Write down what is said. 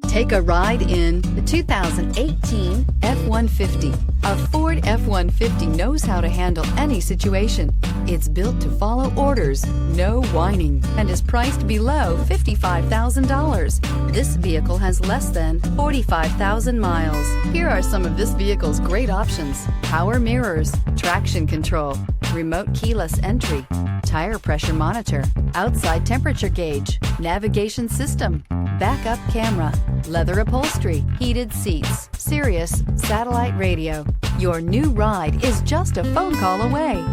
Take a ride in the 2018 F-150. A Ford F-150 knows how to handle any situation. It's built to follow orders, no whining, and is priced below $55,000. This vehicle has less than 45,000 miles. Here are some of this vehicle's great options: power mirrors, traction control, remote keyless entry, tire pressure monitor, outside temperature gauge, navigation system, backup camera, leather upholstery, heated seats, Sirius satellite radio. Your new ride is just a phone call away.